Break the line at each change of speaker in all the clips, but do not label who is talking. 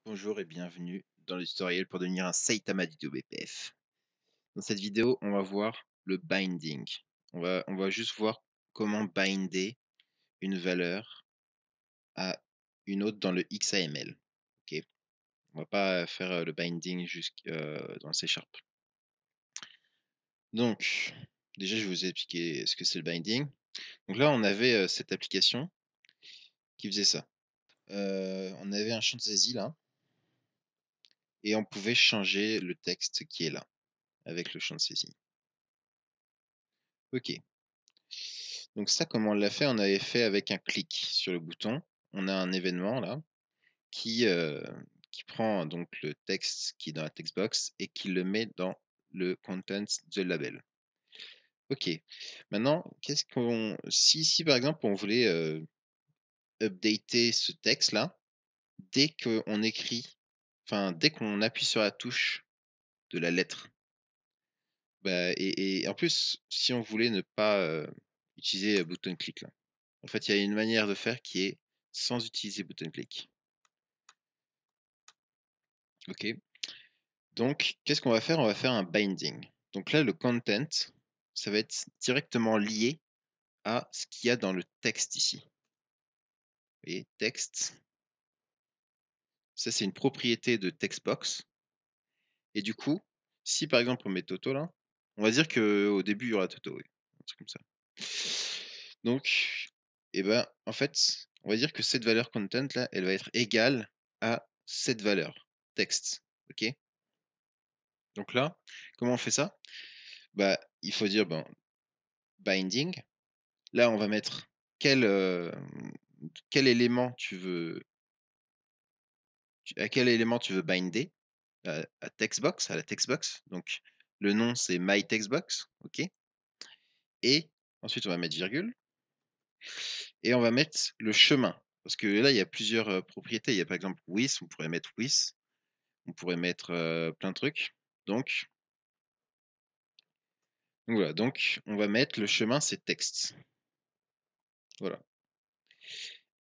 Bonjour et bienvenue dans le tutoriel pour devenir un Saitama du BPF. Dans cette vidéo, on va voir le binding. On va juste voir comment binder une valeur à une autre dans le XAML. Ok. On va pas faire le binding jusqu'à dans le C Sharp. Donc, déjà, je vais vous expliquer ce que c'est le binding. Donc là, on avait cette application qui faisait ça. On avait un champ de saisie là, et on pouvait changer le texte qui est là avec le champ de saisie. Ok. Donc ça, comment on l'a fait? On avait fait avec un clic sur le bouton. On a un événement là qui, heu, qui prend donc le texte qui est dans la text box et qui le met dans le content de label. OK. Maintenant, qu'est-ce qu'on si par exemple on voulait, updater ce texte-là, dès qu'on écrit dès qu'on appuie sur la touche de la lettre, bah et en plus, si on voulait ne pas, utiliser, button click là. En fait, il y a une manière de faire qui est sans utiliser button click. OK. Donc, qu'est-ce qu'on va faire? On va faire un binding. Donc là, le content, ça va être directement lié à ce qu'il y a dans le texte ici. Vous voyez? Texte, ça c'est une propriété de textbox et du coup, si par exemple on met Toto là, on va dire qu'au début il y aura Toto, oui, un truc comme ça. Donc et ben, en fait, on va dire que cette valeur content là, elle va être égale à cette valeur texte. OK? Donc là, comment on fait ça? Bah, il faut dire, ben, binding. Là, on va mettre quel, quel élément à quel élément tu veux binder, à textbox, à la textbox. Donc le nom, c'est my textbox, OK? Et ensuite, on va mettre virgule et on va mettre le chemin. Parce que là, il y a plusieurs, propriétés. Il y a par exemple with, on pourrait mettre with, on pourrait mettre, plein de trucs. Donc voilà, donc on va mettre le chemin, c'est text. Voilà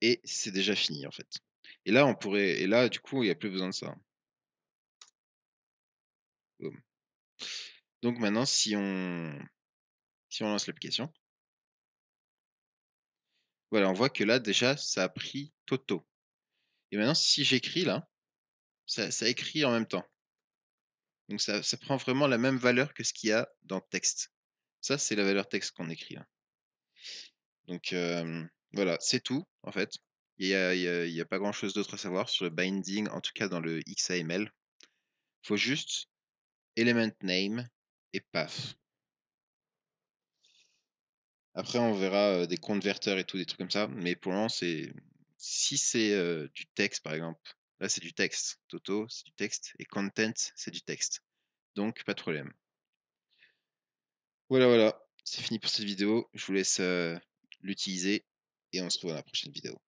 et c'est déjà fini, en fait. Et là, du coup, il y a plus besoin de ça. Boum. Donc maintenant, si on lance l'application, voilà, on voit que là, déjà, ça a pris Toto. Et maintenant, si j'écris là, ça écrit en même temps. Donc ça prend vraiment la même valeur que ce qu'il y a dans le texte. Ça, c'est la valeur texte qu'on écrit là. Donc voilà, c'est tout en fait. Il y a pas grand chose d'autre à savoir sur le binding, en tout cas dans le XAML. Faut juste element name et path. Après, on verra, des converteurs et tout, des trucs comme ça, mais pour le moment, si c'est, du texte, par exemple, là, c'est du texte. Toto, c'est du texte et content, c'est du texte. Donc pas de problème. Voilà, voilà, c'est fini pour cette vidéo. Je vous laisse, l'utiliser et on se retrouve dans la prochaine vidéo.